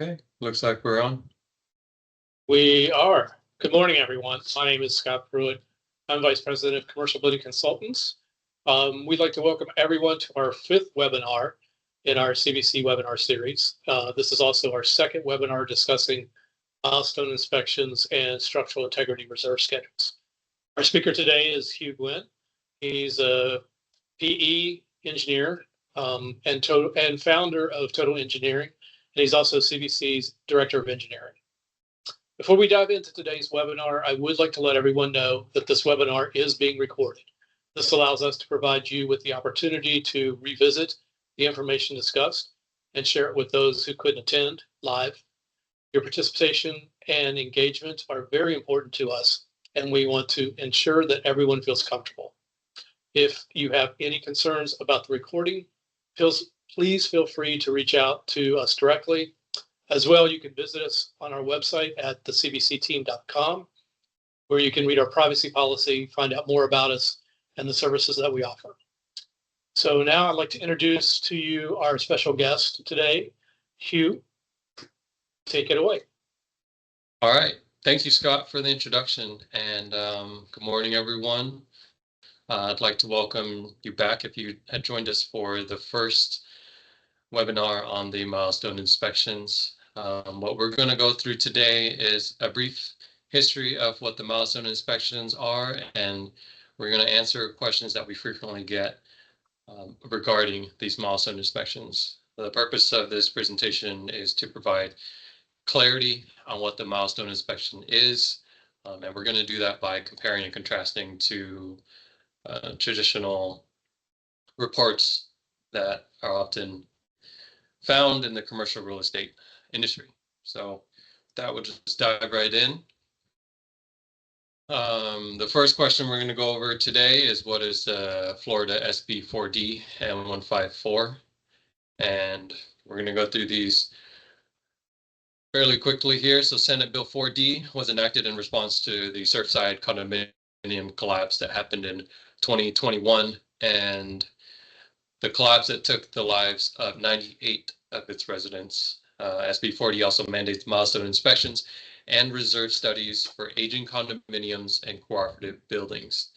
Okay, looks like we're on. We are. Good morning, everyone. My name is Scott Pruitt. I'm Vice President of Commercial Building Consultants. We'd like to welcome everyone to our fifth webinar in our CBC webinar series. This is also our second webinar discussing milestone inspections and structural integrity reserve schedules. Our speaker today is Huu Nguyen. He's a PE engineer and founder of Total Engineering, and he's also CBC's Director of Engineering. Before we dive into today's webinar, I would like to let everyone know that this webinar is being recorded. This allows us to provide you with the opportunity to revisit the information discussed and share it with those who couldn't attend live. Your participation and engagement are very important to us, and we want to ensure that everyone feels comfortable. If you have any concerns about the recording, please feel free to reach out to us directly. As well, you can visit us on our website at thecbcteam.com, where you can read our privacy policy, find out more about us and the services that we offer. So now I'd like to introduce to you our special guest today, Huu. Take it away. All right. Thank you, Scott, for the introduction. And good morning, everyone. I'd like to welcome you back if you had joined us for the first webinar on the milestone inspections. What we're going to go through today is a brief history of what the milestone inspections are, and we're going to answer questions that we frequently get regarding these milestone inspections. The purpose of this presentation is to provide clarity on what the milestone inspection is, and we're going to do that by comparing and contrasting to traditional reports that are often found in the commercial real estate industry. So that would just dive right in. The first question we're going to go over today is what is Florida SB 4D and 154, and we're going to go through these fairly quickly here. So Senate Bill 4D was enacted in response to the Surfside condominium collapse that happened in 2021, and the collapse that took the lives of 98 of its residents. SB 4D also mandates milestone inspections and reserve studies for aging condominiums and cooperative buildings.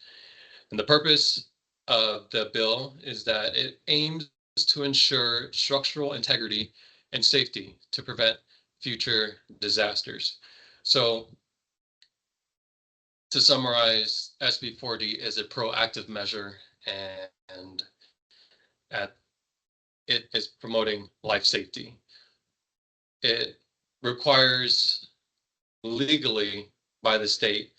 And the purpose of the bill is that it aims to ensure structural integrity and safety to prevent future disasters. So to summarize, SB 4D is a proactive measure, and it is promoting life safety. It requires legally by the state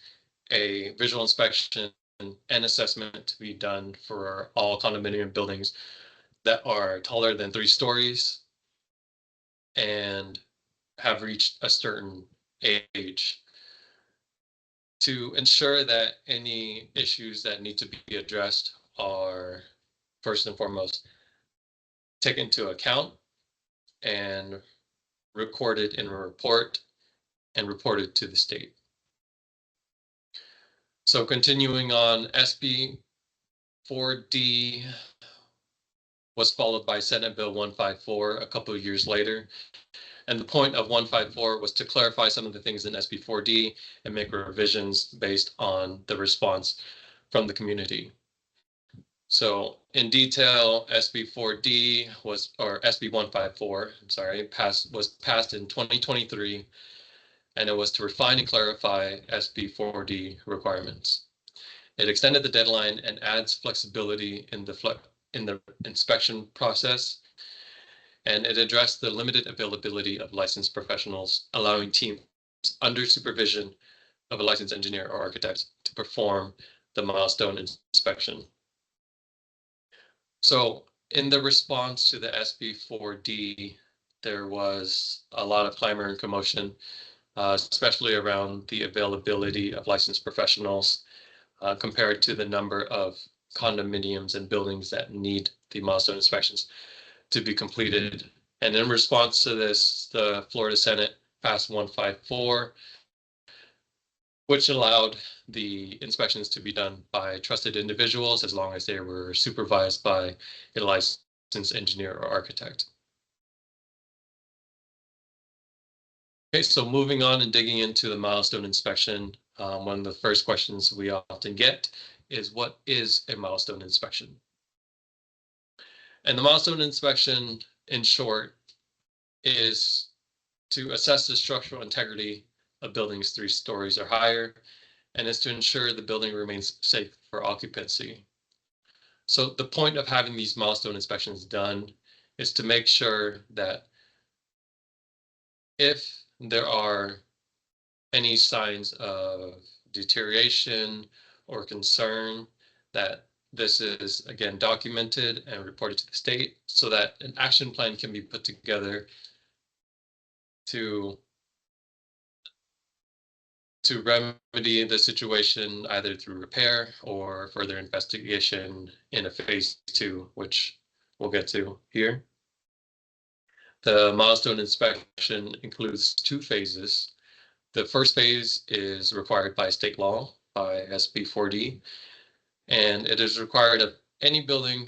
a visual inspection and assessment to be done for all condominium buildings that are taller than 3 stories and have reached a certain age, to ensure that any issues that need to be addressed are first and foremost taken into account and recorded in a report and reported to the state. So continuing on, SB 4D was followed by Senate Bill 154 a couple of years later. And the point of 154 was to clarify some of the things in SB 4D and make revisions based on the response from the community. So in detail, SB 4D SB 154, was passed in 2023, and it was to refine and clarify SB 4D requirements. It extended the deadline and adds flexibility in the inspection process, and it addressed the limited availability of licensed professionals, allowing teams under supervision of a licensed engineer or architect to perform the milestone inspection. So in the response to the SB 4D, there was a lot of clamor and commotion, especially around the availability of licensed professionals compared to the number of condominiums and buildings that need the milestone inspections to be completed. And in response to this, the Florida Senate passed 154, which allowed the inspections to be done by trusted individuals as long as they were supervised by a licensed engineer or architect. Okay, so moving on and digging into the milestone inspection, one of the first questions we often get is, what is a milestone inspection? And the milestone inspection, in short, is to assess the structural integrity of buildings 3 stories or higher, and is to ensure the building remains safe for occupancy. So the point of having these milestone inspections done is to make sure that if there are any signs of deterioration or concern, that this is again documented and reported to the state so that an action plan can be put together to remedy the situation either through repair or further investigation in a phase 2, which we'll get to here. The milestone inspection includes 2 phases. The first phase is required by state law, by SB 4D, and it is required of any building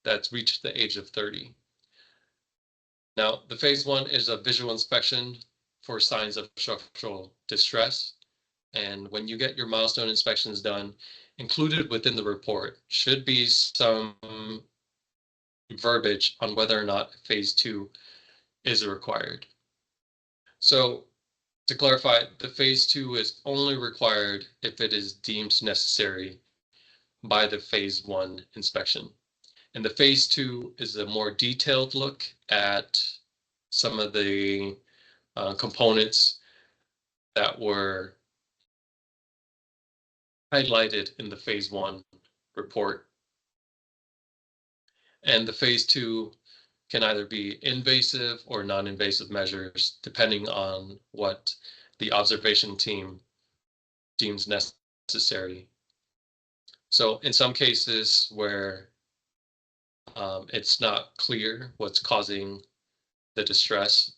that's reached the age of 30. Now, the phase 1 is a visual inspection for signs of structural distress. And when you get your milestone inspections done, included within the report should be some verbiage on whether or not phase 2 is required. So to clarify, the phase 2 is only required if it is deemed necessary by the phase 1 inspection. And the phase 2 is a more detailed look at some of the components that were highlighted in the phase 1 report. And the phase 2 can either be invasive or non-invasive measures, depending on what the observation team deems necessary. So in some cases where it's not clear what's causing the distress,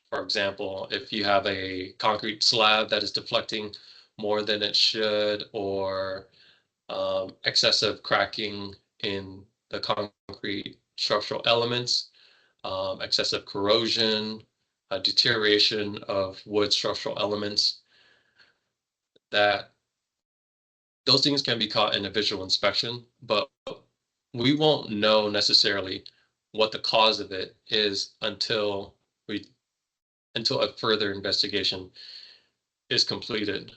for example, if you have a concrete slab that is deflecting more than it should, or excessive cracking in the concrete structural elements, excessive corrosion, deterioration of wood structural elements, that those things can be caught in a visual inspection, but we won't know necessarily what the cause of it is until a further investigation is completed.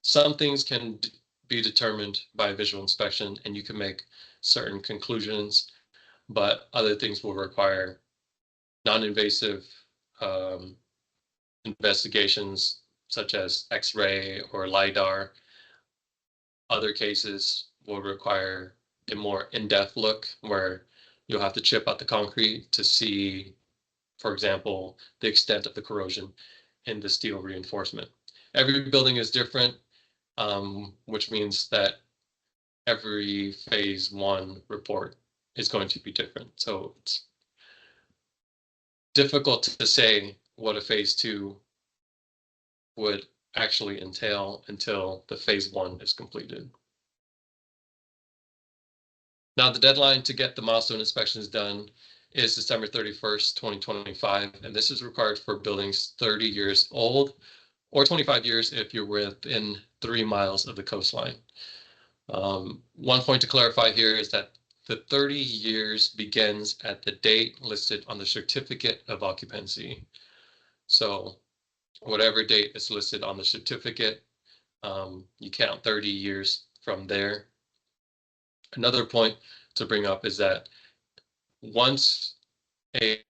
Some things can be determined by visual inspection and you can make certain conclusions, but other things will require non-invasive investigations such as X-ray or LiDAR. Other cases will require a more in-depth look where you'll have to chip out the concrete to see, for example, the extent of the corrosion in the steel reinforcement. Every building is different, which means that every phase 1 report is going to be different. So it's difficult to say what a phase 2 would actually entail until the phase 1 is completed. Now, the deadline to get the milestone inspections done is December 31st, 2025, and this is required for buildings 30 years old or 25 years if you're within 3 miles of the coastline. One point to clarify here is that the 30 years begins at the date listed on the certificate of occupancy. So whatever date is listed on the certificate, you count 30 years from there. Another point to bring up is that once a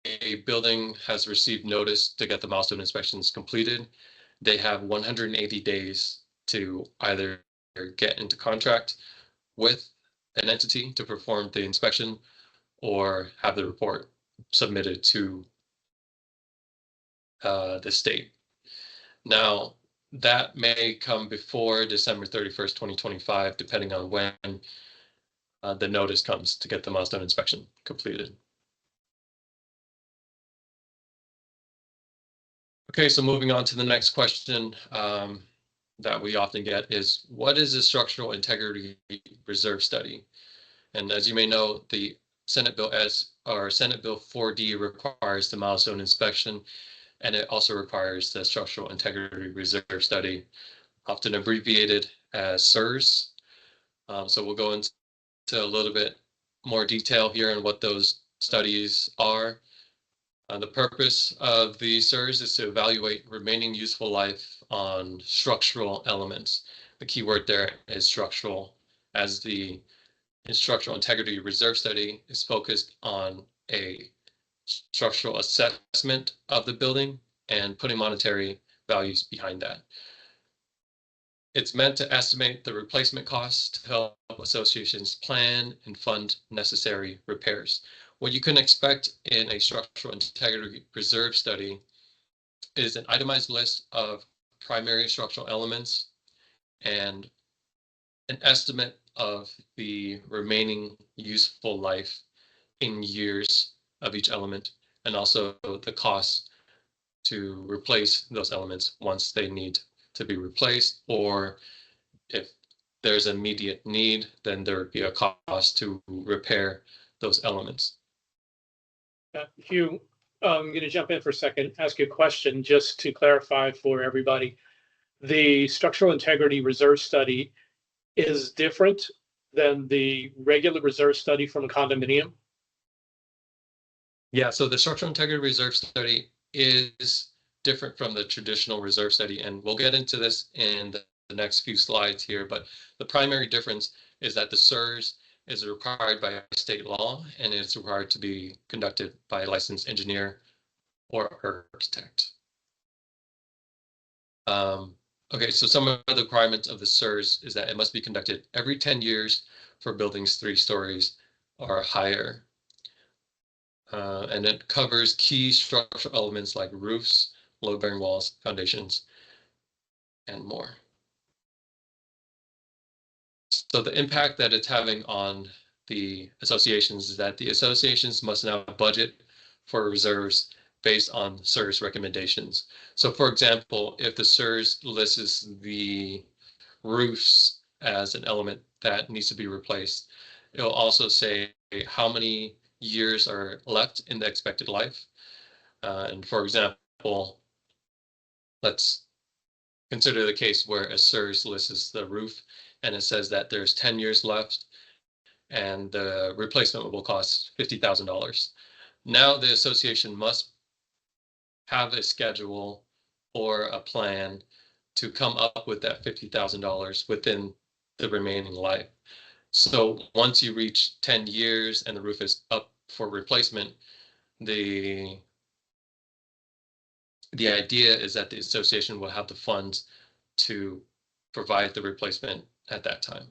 building has received notice to get the milestone inspections completed, they have 180 days to either get into contract with an entity to perform the inspection or have the report submitted to the state. Now, that may come before December 31st, 2025, depending on when the notice comes to get the milestone inspection completed. Okay, so moving on to the next question that we often get is, what is a structural integrity reserve study? And as you may know, the Senate Bill 4D requires the milestone inspection and it also requires the Structural Integrity Reserve Study, often abbreviated as SIRS. So we'll go into a little bit more detail here on what those studies are. The purpose of the SIRS is to evaluate remaining useful life on structural elements. The key word there is structural, as the Structural Integrity Reserve Study is focused on a structural assessment of the building and putting monetary values behind that. It's meant to estimate the replacement costs to help associations plan and fund necessary repairs. What you can expect in a structural integrity reserve study is an itemized list of primary structural elements and an estimate of the remaining useful life in years of each element, and also the cost to replace those elements once they need to be replaced, or if there's immediate need, then there would be a cost to repair those elements. Hugh, I'm going to jump in for a second, ask you a question just to clarify for everybody. The structural integrity reserve study is different than the regular reserve study from a condominium? Yeah, so the structural integrity reserve study is different from the traditional reserve study, and we'll get into this in the next few slides here, but the primary difference is that the SIRS is required by state law, and it's required to be conducted by a licensed engineer or architect. Okay, so some of the requirements of the SIRS is that it must be conducted every 10 years for buildings 3 stories or higher. And it covers key structural elements like roofs, load-bearing walls, foundations, and more. So the impact that it's having on the associations is that the associations must now budget for reserves based on SIRS recommendations. So for example, if the SIRS lists the roofs as an element that needs to be replaced, it'll also say how many years are left in the expected life. And for example, let's consider the case where a SIRS lists the roof and it says that there's 10 years left and the replacement will cost $50,000. Now the association must have a schedule or a plan to come up with that $50,000 within the remaining life. So once you reach 10 years and the roof is up for replacement, the idea is that the association will have the funds to provide the replacement at that time.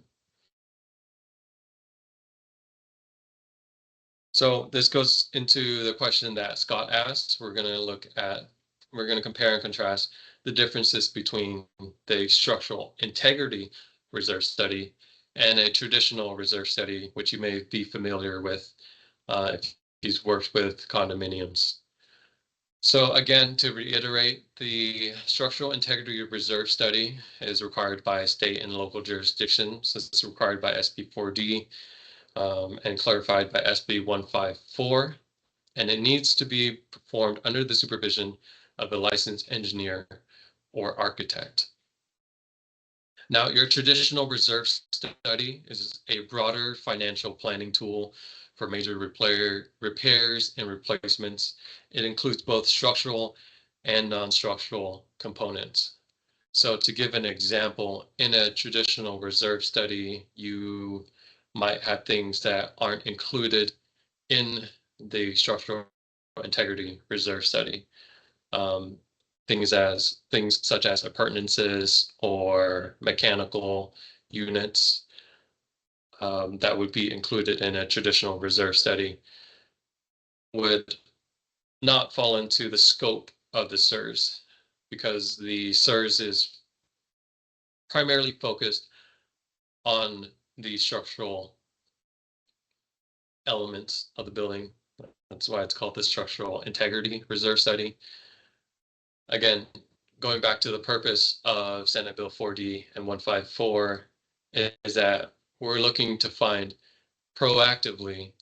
So this goes into the question that Scott asked. We're going to compare and contrast the differences between the structural integrity reserve study and a traditional reserve study, which you may be familiar with if you've worked with condominiums. So again, to reiterate, the structural integrity reserve study is required by state and local jurisdictions. This is required by SB 4D and clarified by SB 154. And it needs to be performed under the supervision of a licensed engineer or architect. Now, your traditional reserve study is a broader financial planning tool for major repairs and replacements. It includes both structural and non-structural components. So to give an example, in a traditional reserve study, you might have things that aren't included in the structural integrity reserve study. Things such as appurtenances or mechanical units that would be included in a traditional reserve study would not fall into the scope of the SIRS, because the SIRS is primarily focused on the structural elements of the building. That's why it's called the Structural Integrity Reserve Study. Again, going back to the purpose of Senate Bill 4D and 154 is that we're looking to find proactively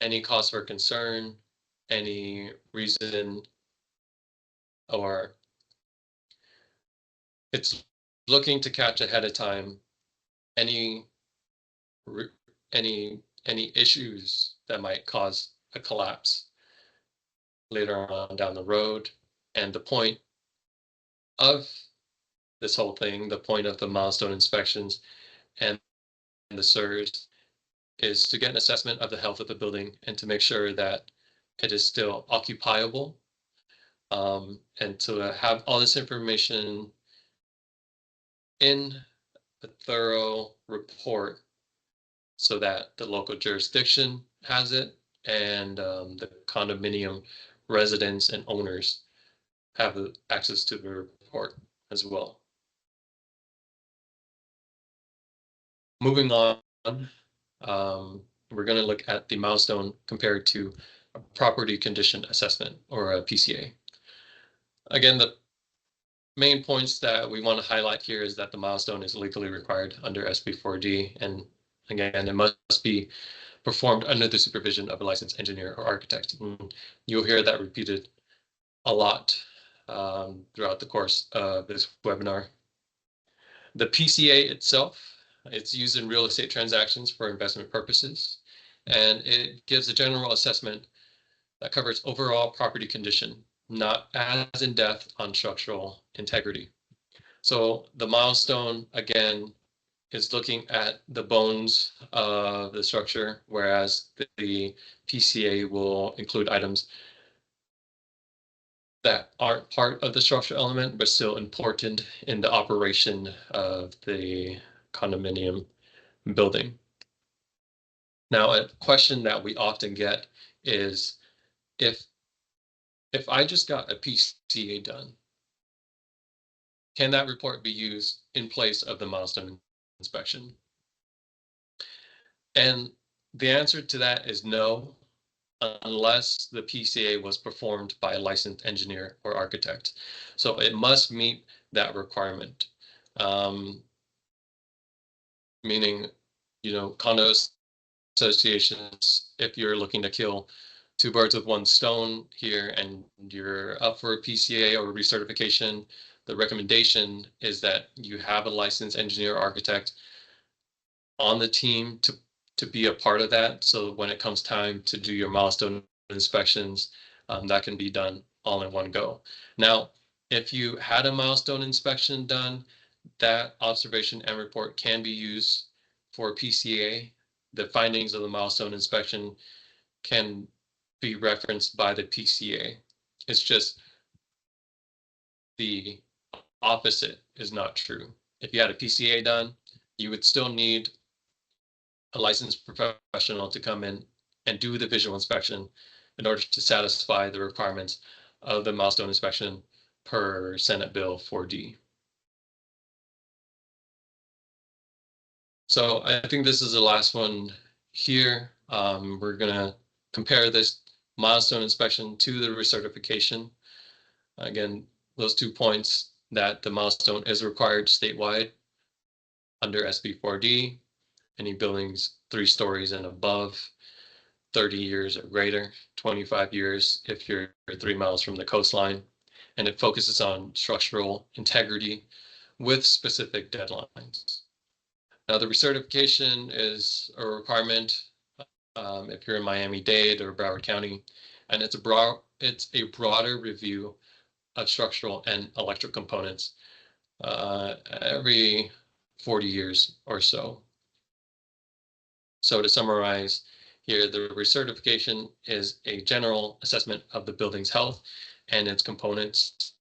any cause for concern, any reason or it's looking to catch ahead of time any any issues that might cause a collapse later on down the road. And the point of this whole thing, the point of the milestone inspections and the SIRS, is to get an assessment of the health of the building and to make sure that it is still occupiable, and to have all this information in a thorough report so that the local jurisdiction has it, and the condominium residents and owners have access to the report as well. Moving on, we're going to look at the milestone compared to a property condition assessment, or a PCA. Again, the main points that we want to highlight here is that the milestone is legally required under SB 4D, and again, it must be performed under the supervision of a licensed engineer or architect. And you'll hear that repeated a lot throughout the course of this webinar. The PCA itself, it's used in real estate transactions for investment purposes, and it gives a general assessment that covers overall property condition, not as in depth on structural integrity. So the milestone, again, is looking at the bones of the structure, whereas the PCA will include items that aren't part of the structural element, but still important in the operation of the condominium building. Now, a question that we often get is, if I just got a PCA done, can that report be used in place of the milestone inspection? And the answer to that is no, unless the PCA was performed by a licensed engineer or architect. So it must meet that requirement. Meaning, condo associations, if you're looking to kill two birds with one stone here and you're up for a PCA or recertification, the recommendation is that you have a licensed engineer or architect on the team to be a part of that. So when it comes time to do your milestone inspections, that can be done all in one go. Now, if you had a milestone inspection done, that observation and report can be used for PCA. The findings of the milestone inspection can be referenced by the PCA. It's just the opposite is not true. If you had a PCA done, you would still need a licensed professional to come in and do the visual inspection in order to satisfy the requirements of the milestone inspection per Senate Bill 4D. So I think this is the last one here. We're going to compare this milestone inspection to the recertification. Again, those 2 points, that the milestone is required statewide under SB 4D, any buildings 3 stories and above, 30 years or greater, 25 years if you're 3 miles from the coastline. And it focuses on structural integrity with specific deadlines. Now, the recertification is a requirement if you're in Miami-Dade or Broward County, and it's a broader review of structural and electrical components every 40 years or so. So to summarize here, the recertification is a general assessment of the building's health and its components.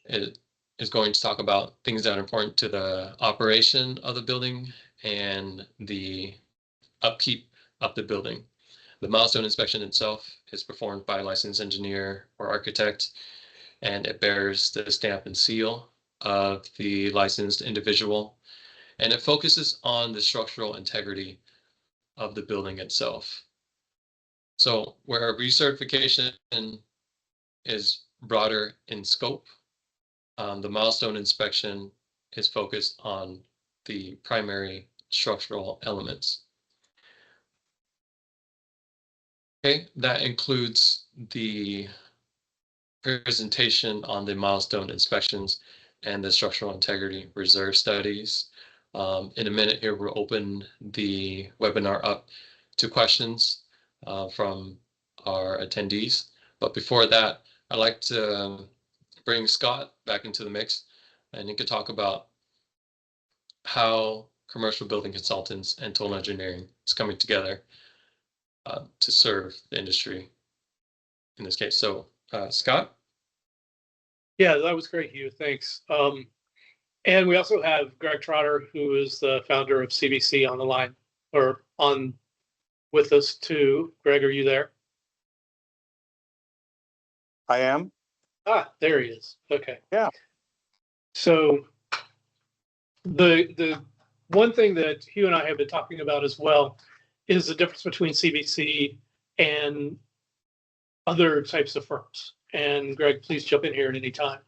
It is going to talk about things that are important to the operation of the building and the upkeep of the building. The milestone inspection itself is performed by a licensed engineer or architect, and it bears the stamp and seal of the licensed individual, and it focuses on the structural integrity of the building itself. So where a recertification is broader in scope, the milestone inspection is focused on the primary structural elements. Okay, that includes the presentation on the milestone inspections and the structural integrity reserve studies. In a minute here, we'll open the webinar up to questions from our attendees. But before that, I'd like to bring Scott back into the mix, and he could talk about how commercial building consultants and total engineering is coming together to serve the industry in this case. So, Scott? Yeah, that was great, Hugh. Thanks. And we also have Greg Trotter, who is the founder of CBC, on the line or on with us too. Greg, are you there? I am. Ah, there he is. Okay. Yeah. So the one thing that Hugh and I have been talking about as well is the difference between CBC and other types of firms. And Greg, please jump in here at any time.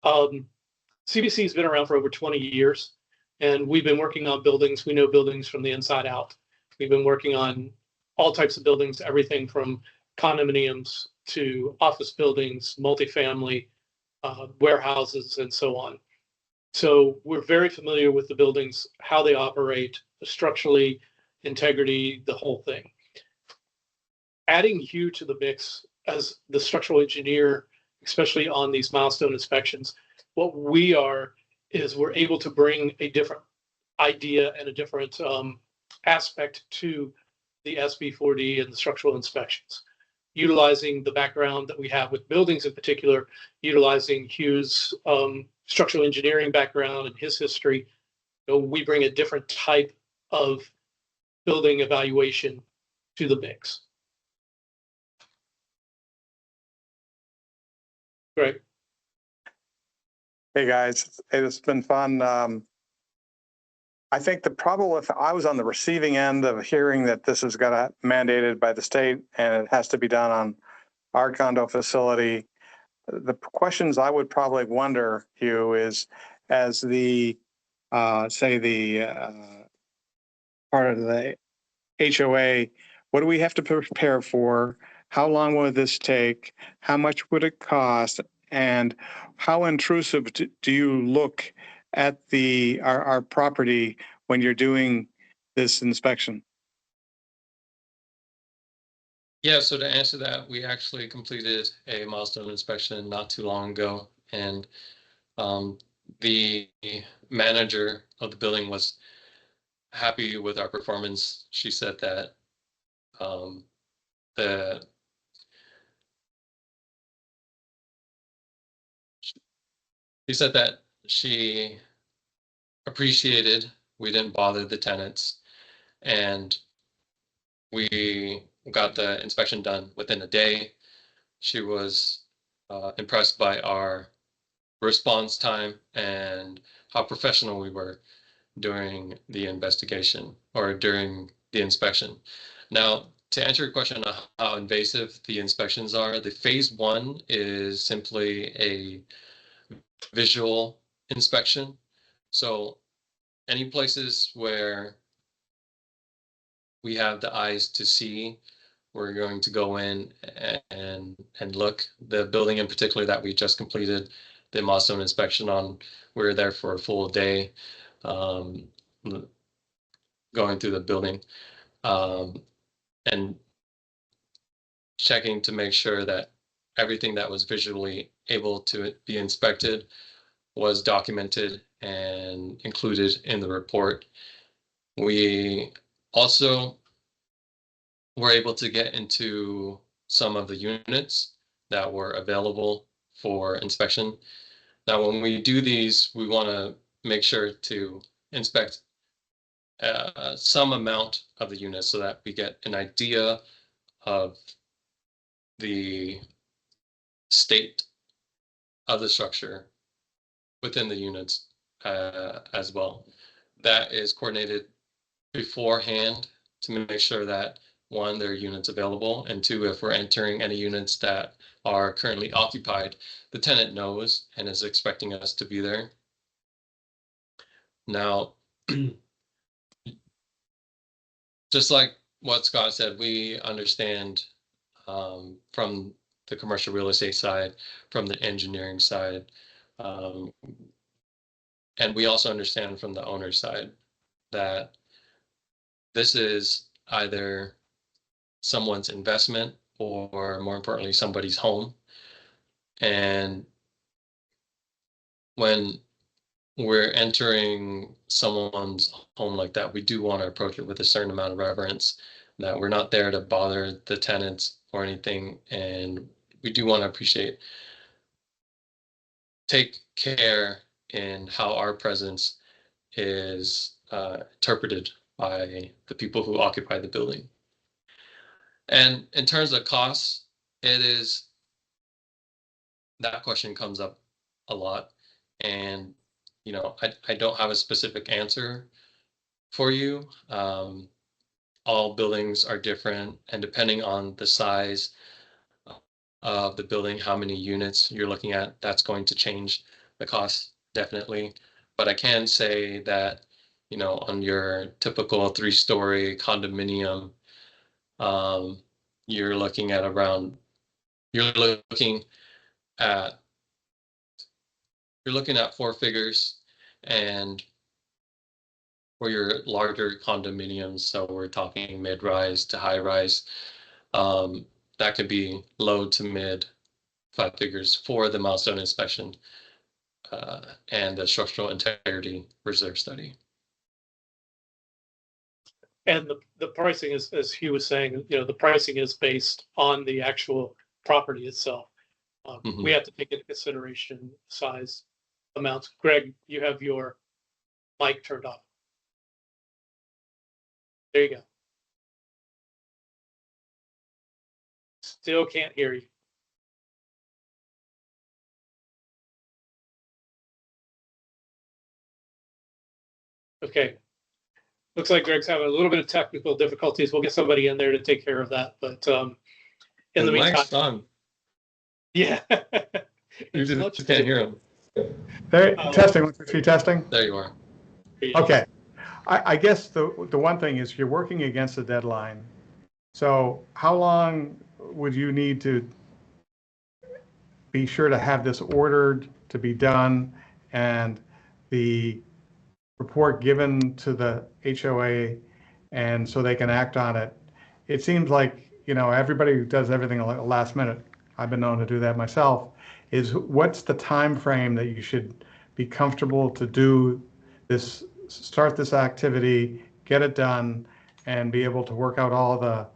CBC has been around for over 20 years, and we've been working on buildings. We know buildings from the inside out. We've been working on all types of buildings, everything from condominiums to office buildings, multifamily, warehouses, and so on. So we're very familiar with the buildings, how they operate, structurally, integrity, the whole thing. Adding Hugh to the mix as the structural engineer, especially on these milestone inspections, what we are is we're able to bring a different idea and a different aspect to the SB4D and the structural inspections, utilizing the background that we have with buildings in particular, utilizing Hugh's structural engineering background and his history. So we bring a different type of building evaluation to the mix. Great. Hey guys, it's been fun. I think the problem with I was on the receiving end of hearing that this is got mandated by the state and it has to be done on our condo facility. The questions I would probably wonder, Hugh, is as the say the part of the HOA, what do we have to prepare for? How long will this take? How much would it cost? And how intrusive do you look at our property when you're doing this inspection? Yeah, so to answer that, we actually completed a milestone inspection not too long ago, and the manager of the building was happy with our performance. She said that she appreciated we didn't bother the tenants, and we got the inspection done within a day. She was impressed by our response time and how professional we were during the investigation or during the inspection. Now, to answer your question on how invasive the inspections are, the phase one is simply a visual inspection. So any places where we have the eyes to see, we're going to go in and look. The building in particular that we just completed the milestone inspection on, we were there for a full day going through the building and checking to make sure that everything that was visually able to be inspected was documented and included in the report. We also were able to get into some of the units that were available for inspection. Now, when we do these, we want to make sure to inspect some amount of the units so that we get an idea of the state of the structure within the units as well. That is coordinated beforehand to make sure that, one, there are units available, and two, if we're entering any units that are currently occupied, the tenant knows and is expecting us to be there. Now, just like what Scott said, we understand from the commercial real estate side, from the engineering side. And we also understand from the owner side that this is either someone's investment or, more importantly, somebody's home. And when we're entering someone's home like that, we do want to approach it with a certain amount of reverence, that we're not there to bother the tenants or anything. And we do want to take care in how our presence is interpreted by the people who occupy the building. And in terms of costs, that question comes up a lot. And, I don't have a specific answer for you. All buildings are different, and depending on the size of the building, how many units you're looking at, that's going to change the cost definitely. But I can say that, on your typical 3-story condominium, you're looking at four figures. And for your larger condominiums, so we're talking mid-rise to high-rise, that could be low to mid 5 figures for the milestone inspection and the structural integrity reserve study. And the pricing is, as Hugh was saying, the pricing is based on the actual property itself. We have to take into consideration size, amounts. Greg, you have your mic turned off. There you go. Still can't hear you. Okay. Looks like Greg's having a little bit of technical difficulties. We'll get somebody in there to take care of that. But in the meantime, yeah, You just can't hear him. There, testing, 1, 2, 3, testing. There you are. Okay. I guess the one thing is you're working against a deadline. So how long would you need to be sure to have this ordered to be done and the report given to the HOA and so they can act on it? It seems like, everybody does everything at the last minute. I've been known to do that myself. What's the time frame that you should be comfortable to do this, start this activity, get it done, and be able to work out all the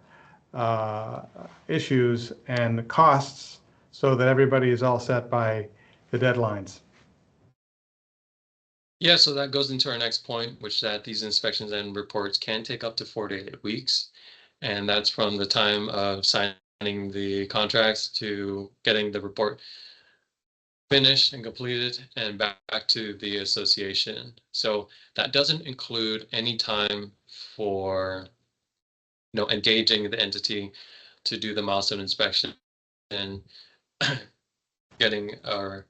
issues and the costs so that everybody is all set by the deadlines? Yeah, so that goes into our next point, which that these inspections and reports can take up to 4 to 8 weeks. And that's from the time of signing the contracts to getting the report finished and completed and back to the association. So that doesn't include any time for engaging the entity to do the milestone inspection and getting the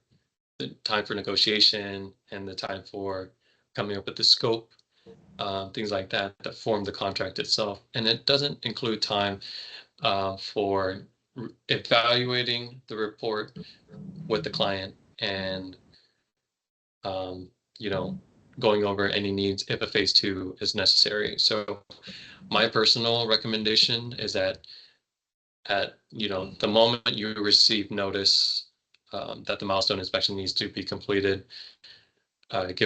time for negotiation and the time for coming up with the scope, things like that form the contract itself. And it doesn't include time for evaluating the report with the client and, going over any needs if a phase 2 is necessary. So my personal recommendation is that at, the moment you receive notice that the milestone inspection needs to be completed, get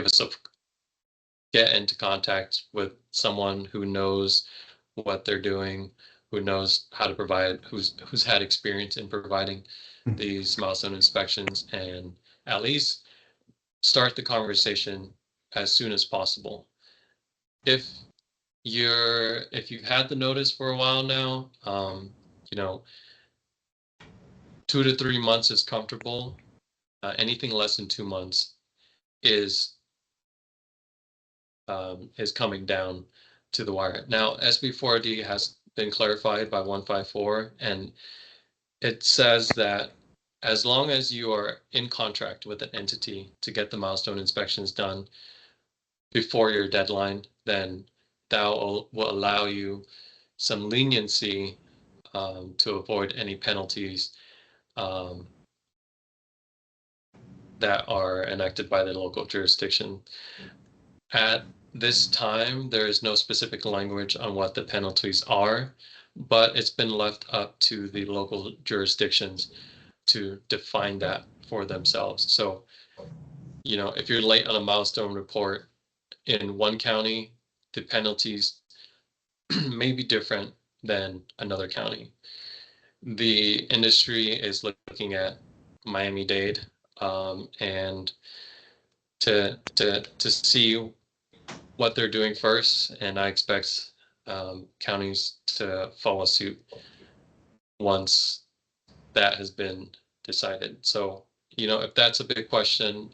into contact with someone who knows what they're doing, who knows how to provide, who's had experience in providing these milestone inspections, and at least start the conversation as soon as possible. If you've had the notice for a while now, 2 to 3 months is comfortable. Anything less than 2 months is coming down to the wire. Now, SB4D has been clarified by 154, and it says that as long as you are in contract with an entity to get the milestone inspections done before your deadline, then that will allow you some leniency to avoid any penalties that are enacted by the local jurisdiction. At this time, there is no specific language on what the penalties are, but it's been left up to the local jurisdictions to define that for themselves. So, you know, if you're late on a milestone report in one county, the penalties may be different than another county. The industry is looking at Miami-Dade and to see what they're doing first, and I expect counties to follow suit once that has been decided. So, you know, if that's a big question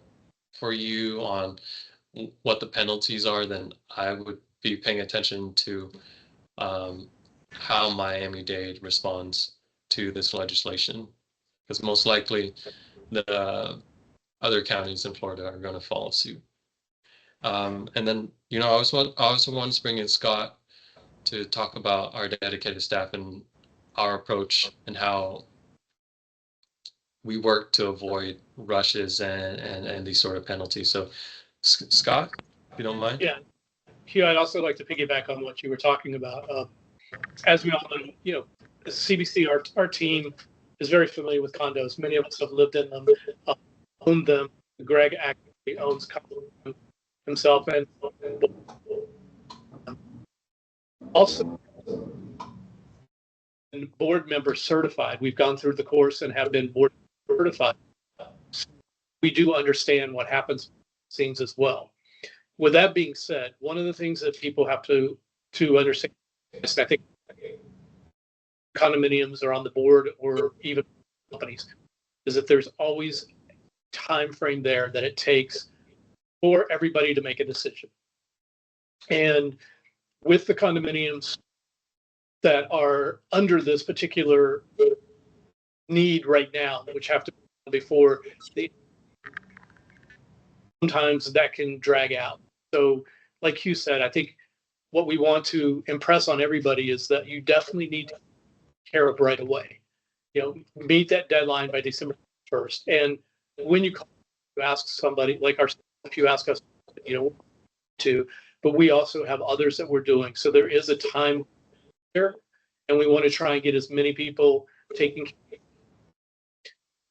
for you on what the penalties are, then I would be paying attention to how Miami-Dade responds to this legislation, because most likely the other counties in Florida are going to follow suit. And then, you know, I also want to bring in Scott to talk about our dedicated staff and our approach and how we work to avoid rushes and these sort of penalties. So, Scott, if you don't mind. Yeah. Hugh, I'd also like to piggyback on what you were talking about. As we all know, you know, as CBC, our team is very familiar with condos. Many of us have lived in them, owned them. Greg actually owns condos himself, and also board member certified. We've gone through the course and have been board certified. We do understand what happens behind the scenes as well. With that being said, one of the things that people have to understand, and I think condominiums are on the board or even companies, is that there's always a time frame there that it takes for everybody to make a decision. And with the condominiums that are under this particular need right now, which have to be before sometimes that can drag out. So like Hugh said, I think what we want to impress on everybody is that you definitely need to take care of right away. You know, meet that deadline by December 1st. And when you call, you ask somebody like ourselves, if you ask us, you know, to, but we also have others that we're doing. So there is a time there, and we want to try and get as many people taking care.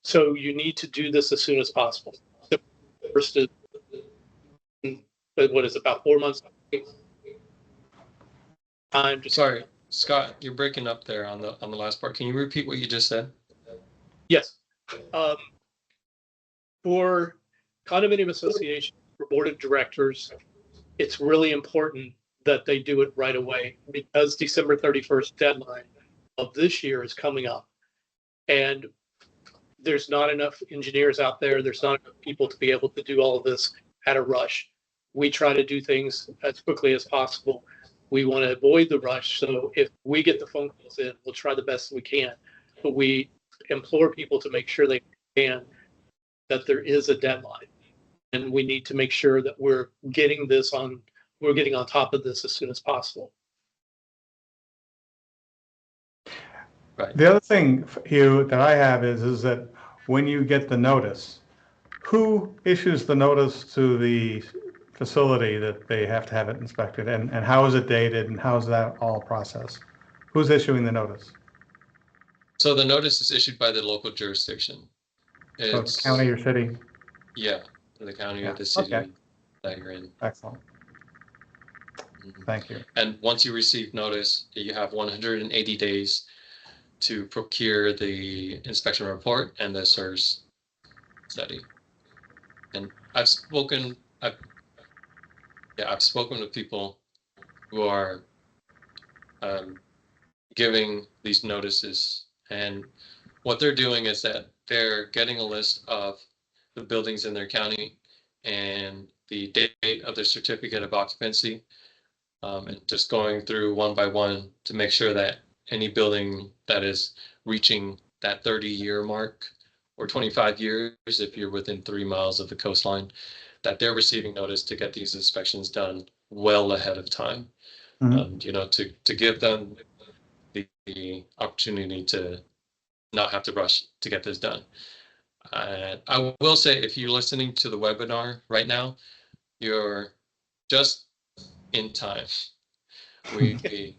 So you need to do this as soon as possible. So first is, what is it, about 4 months time to Sorry, Scott, you're breaking up there on the last part. Can you repeat what you just said? Yes. For condominium association, for board of directors, it's really important that they do it right away, because December 31st deadline of this year is coming up. And there's not enough engineers out there. There's not enough people to be able to do all of this at a rush. We try to do things as quickly as possible. We want to avoid the rush. So if we get the phone calls in, we'll try the best we can. But we implore people to make sure they understand that there is a deadline. And we need to make sure that we're getting on top of this as soon as possible. Right. The other thing, Hugh, that I have is that when you get the notice, who issues the notice to the facility that they have to have it inspected, and how is it dated, and how is that all processed? Who's issuing the notice? So the notice is issued by the local jurisdiction. So it's county or city? Yeah, the county or the city that you're in. Excellent. Thank you. And once you receive notice, you have 180 days to procure the inspection report and the SIRS study. And I've spoken with people who are giving these notices, and what they're doing is that they're getting a list of the buildings in their county and the date of their certificate of occupancy, and just going through one by one to make sure that any building that is reaching that 30-year mark or 25 years, if you're within 3 miles of the coastline, that they're receiving notice to get these inspections done well ahead of time. You know, to give them the opportunity to not have to rush to get this done. I will say, if you're listening to the webinar right now, you're just in time. We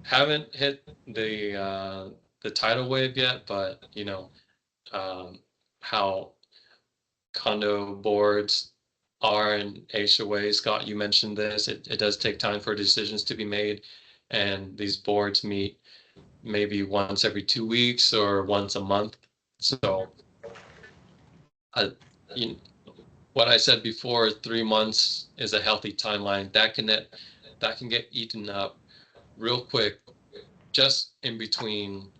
haven't hit the tidal wave yet, but you know how condo boards are in HOA. Scott, you mentioned this. It does take time for decisions to be made, and these boards meet maybe once every 2 weeks or once a month. So, you what I said before, 3 months is a healthy timeline. That can get eaten up real quick, just in between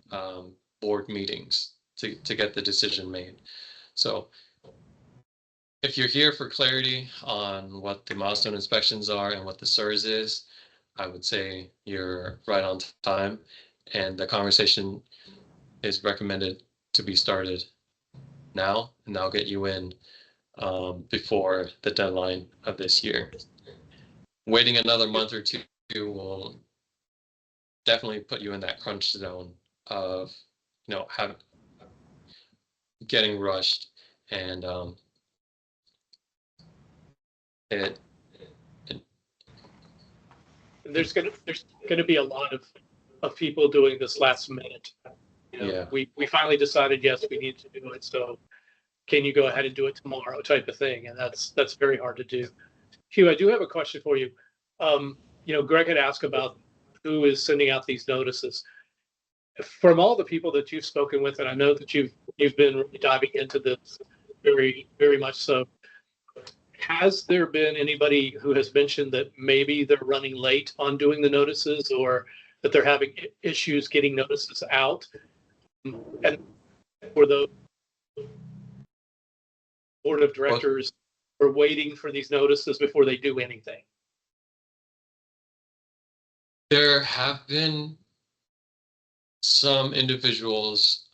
board meetings to get the decision made. So if you're here for clarity on what the milestone inspections are and what the SIRS is, I would say you're right on time, and the conversation is recommended to be started now, and I'll get you in before the deadline of this year. Waiting another month or two will definitely put you in that crunch zone of, you know, getting rushed, and it There's gonna be a lot of people doing this last minute. You know, yeah. we finally decided, yes, we need to do it. So can you go ahead and do it tomorrow, type of thing? And that's very hard to do. Hugh, I do have a question for you. You know, Greg had asked about who is sending out these notices. From all the people that you've spoken with, and I know that you've been really diving into this very, very much so. Has there been anybody who has mentioned that maybe they're running late on doing the notices, or that they're having issues getting notices out? And for the board of directors are waiting for these notices before they do anything? There have been some individuals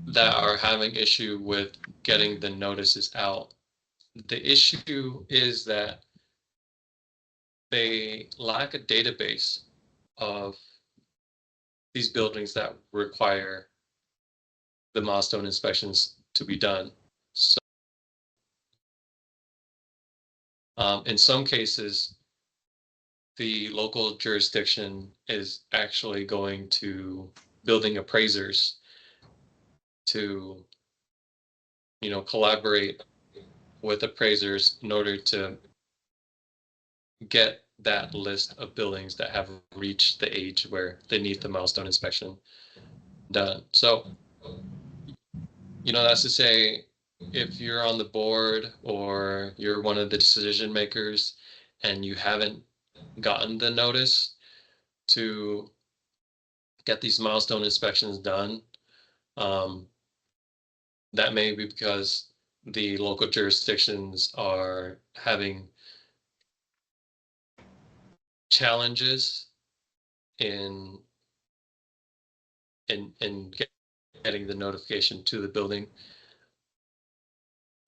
that are having issue with getting the notices out. The issue is that they lack a database of these buildings that require the milestone inspections to be done. So in some cases, the local jurisdiction is actually going to building appraisers to, you know, collaborate with appraisers in order to get that list of buildings that have reached the age where they need the milestone inspection done. So, you know, that's to say, if you're on the board or you're one of the decision makers and you haven't gotten the notice to get these milestone inspections done, that may be because the local jurisdictions are having challenges in getting the notification to the building.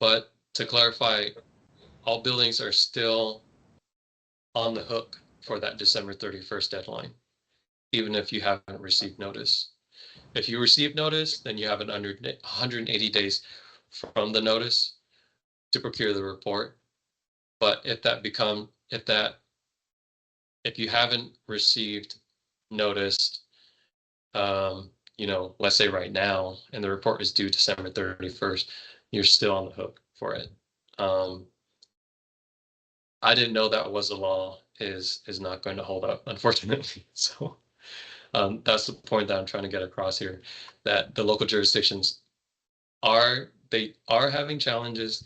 But to clarify, all buildings are still on the hook for that December 31st deadline, even if you haven't received notice. If you receive notice, then you have an 180 days from the notice to procure the report. But if you haven't received notice, you know, let's say right now, and the report is due December 31st, you're still on the hook for it. I didn't know that was a law is not going to hold up, unfortunately. So that's the point that I'm trying to get across here, that the local jurisdictions are having challenges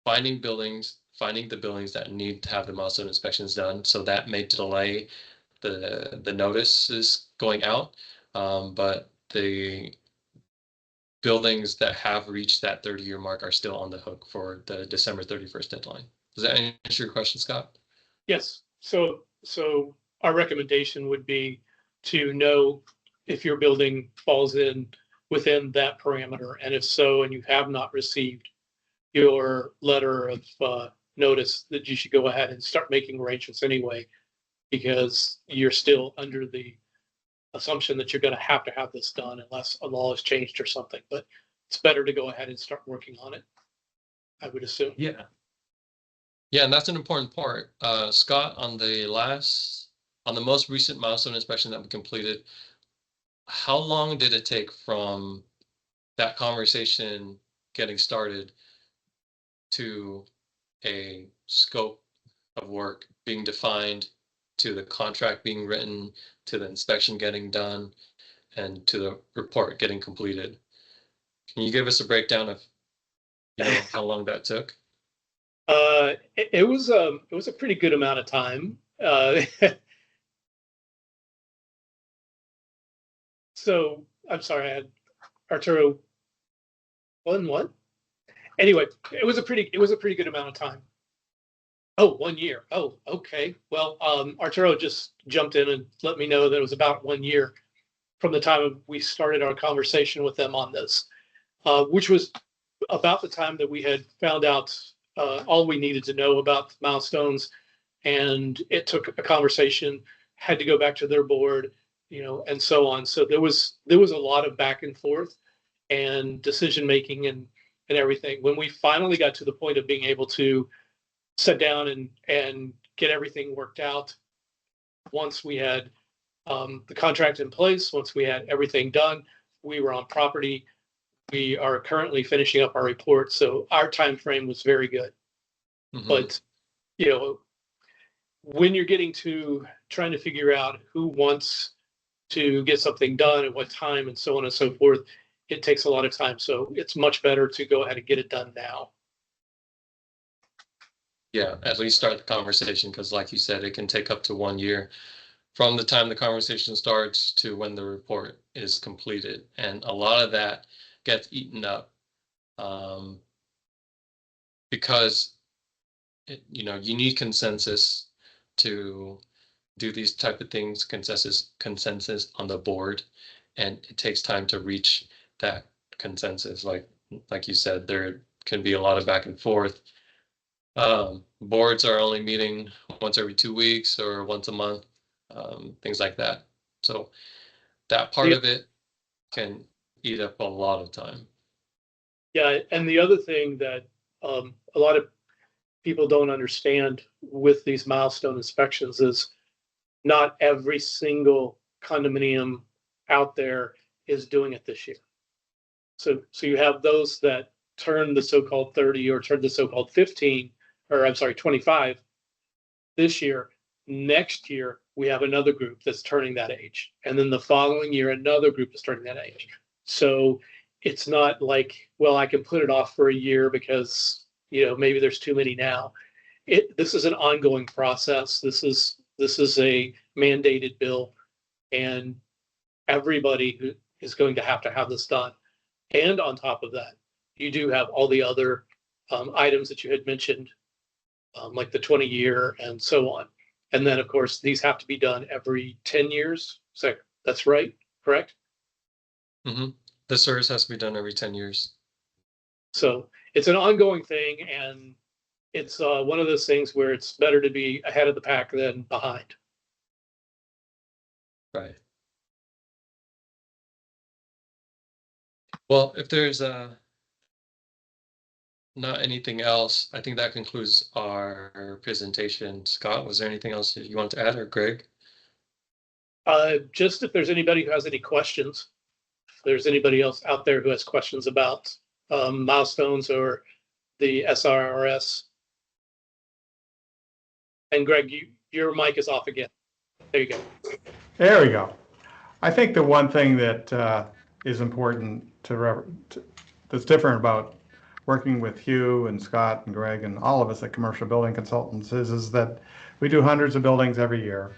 finding the buildings that need to have the milestone inspections done. So that may delay the notices going out, but the buildings that have reached that 30-year mark are still on the hook for the December 31st deadline. Does that answer your question, Scott? Yes. So our recommendation would be to know if your building falls within that parameter, and if so, and you have not received your letter of notice, that you should go ahead and start making arrangements anyway, because you're still under the assumption that you're going to have this done unless a law has changed or something. But it's better to go ahead and start working on it, I would assume. Yeah. Yeah, and that's an important part. Scott, on the most recent milestone inspection that we completed, how long did it take from that conversation getting started to a scope of work being defined, to the contract being written, to the inspection getting done, and to the report getting completed? Can you give us a breakdown of, how long that took? It was a pretty good amount of time. So I'm sorry, I had Arturo. What? Anyway, it was a pretty good amount of time. Oh, 1 year. Oh, okay. Well, Arturo just jumped in and let me know that it was about 1 year from the time we started our conversation with them on this, which was about the time that we had found out all we needed to know about milestones. And it took a conversation, had to go back to their board, and so on. So there was a lot of back and forth and decision making and everything. When we finally got to the point of being able to sit down and get everything worked out, once we had the contract in place, once we had everything done, we were on property. We are currently finishing up our report, so our time frame was very good. Mm-hmm. But when you're getting to trying to figure out who wants to get something done at what time and so on and so forth, it takes a lot of time. So it's much better to go ahead and get it done now. Yeah, at least start the conversation, because like you said, it can take up to 1 year from the time the conversation starts to when the report is completed. And a lot of that gets eaten up because you need consensus to do these type of things, consensus on the board, and it takes time to reach that consensus. Like you said, there can be a lot of back and forth. Boards are only meeting once every 2 weeks or once a month, things like that. So that part of it can eat up a lot of time. Yeah, and the other thing that a lot of people don't understand with these milestone inspections is not every single condominium out there is doing it this year. So you have those that turn the so-called 30 or turn the so-called 15, or I'm sorry, 25 this year. Next year, we have another group that's turning that age. And then the following year, another group is turning that age. So it's not like, well, I can put it off for a year because, maybe there's too many now. This is an ongoing process. This is a mandated bill, and everybody who is going to have this done. And on top of that, you do have all the other items that you had mentioned, like the 20-year and so on. And then, of course, these have to be done every 10 years. So that's right, correct? Mm-hmm. The SIRS has to be done every 10 years. So it's an ongoing thing, and it's one of those things where it's better to be ahead of the pack than behind. Right. Well, if there's not anything else, I think that concludes our presentation. Scott, was there anything else you want to add, or Greg? Just if there's anybody who has any questions, if there's anybody else out there who has questions about milestones or the SIRS. And Greg, your mic is off again. There you go. There we go. I think the one thing that is important that's different about working with Hugh and Scott and Greg and all of us at Commercial Building Consultants is that we do hundreds of buildings every year.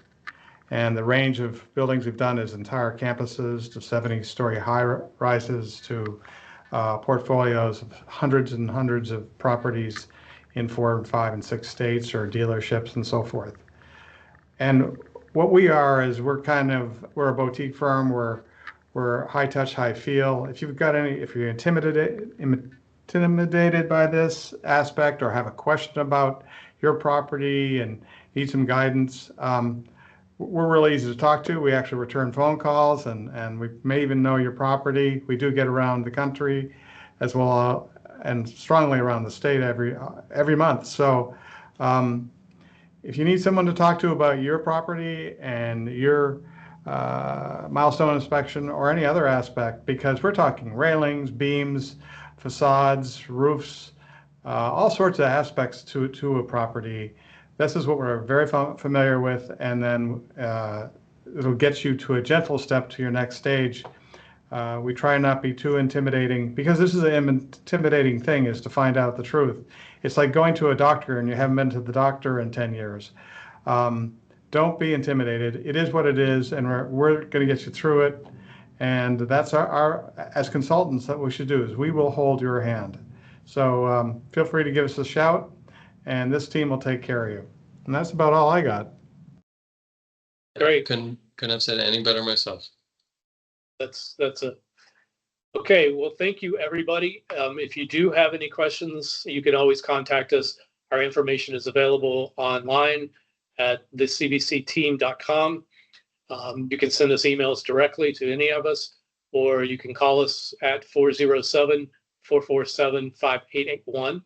And the range of buildings we've done is entire campuses to 70-story high rises to portfolios of hundreds and hundreds of properties in 4, 5, and 6 states, or dealerships and so forth. And what we are is we're a boutique firm. We're high touch, high feel. If you're intimidated by this aspect or have a question about your property and need some guidance, we're really easy to talk to. We actually return phone calls, and we may even know your property. We do get around the country as well, and strongly around the state every month. So if you need someone to talk to about your property and your milestone inspection or any other aspect, because we're talking railings, beams, facades, roofs, all sorts of aspects to a property. This is what we're very familiar with, and then it'll get you to a gentle step to your next stage. We try not be too intimidating, because this is an intimidating thing, is to find out the truth. It's like going to a doctor and you haven't been to the doctor in 10 years. Don't be intimidated. It is what it is, and we're going to get you through it. And that's our as consultants, that we should do, is we will hold your hand. So feel free to give us a shout, and this team will take care of you. And that's about all I got. Great. Couldn't have said it any better myself. That's it. Okay, well, thank you, everybody. If you do have any questions, you can always contact us. Our information is available online at thecbcteam.com. You can send us emails directly to any of us, or you can call us at 407-447-5881.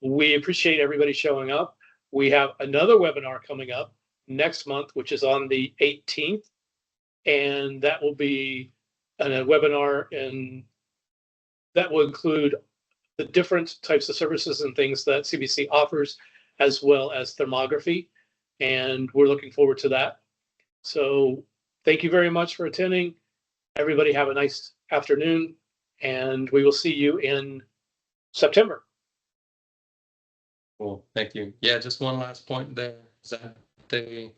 We appreciate everybody showing up. We have another webinar coming up next month, which is on the 18th. And that will be a webinar, and that will include the different types of services and things that CBC offers, as well as thermography. And we're looking forward to that. So thank you very much for attending. Everybody have a nice afternoon, and we will see you in September. Cool, thank you. Yeah, just one last point there is that the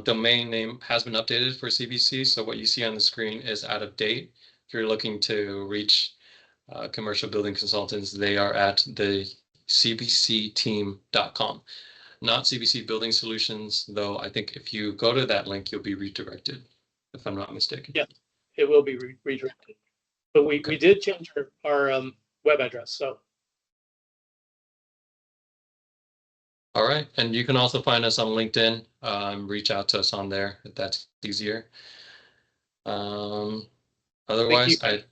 domain name has been updated for CBC. So what you see on the screen is out of date. If you're looking to reach commercial building consultants, they are at the cbcteam.com. Not CBC Building Solutions, though I think if you go to that link, you'll be redirected, if I'm not mistaken. Yeah, it will be redirected. But we did change our web address, so. All right, and you can also find us on LinkedIn. Reach out to us on there if that's easier. Otherwise, I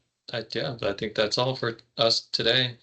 think that's all for us today.